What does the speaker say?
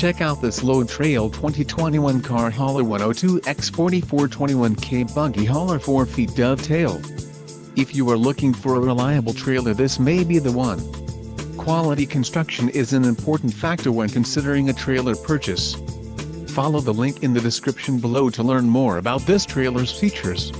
Check out this load trail 2021 Carhauler 102X44 21K Buggy hauler 4 feet dovetail. If you are looking for a reliable trailer, this may be the one. Quality construction is an important factor when considering a trailer purchase. Follow the link in the description below to learn more about this trailer's features.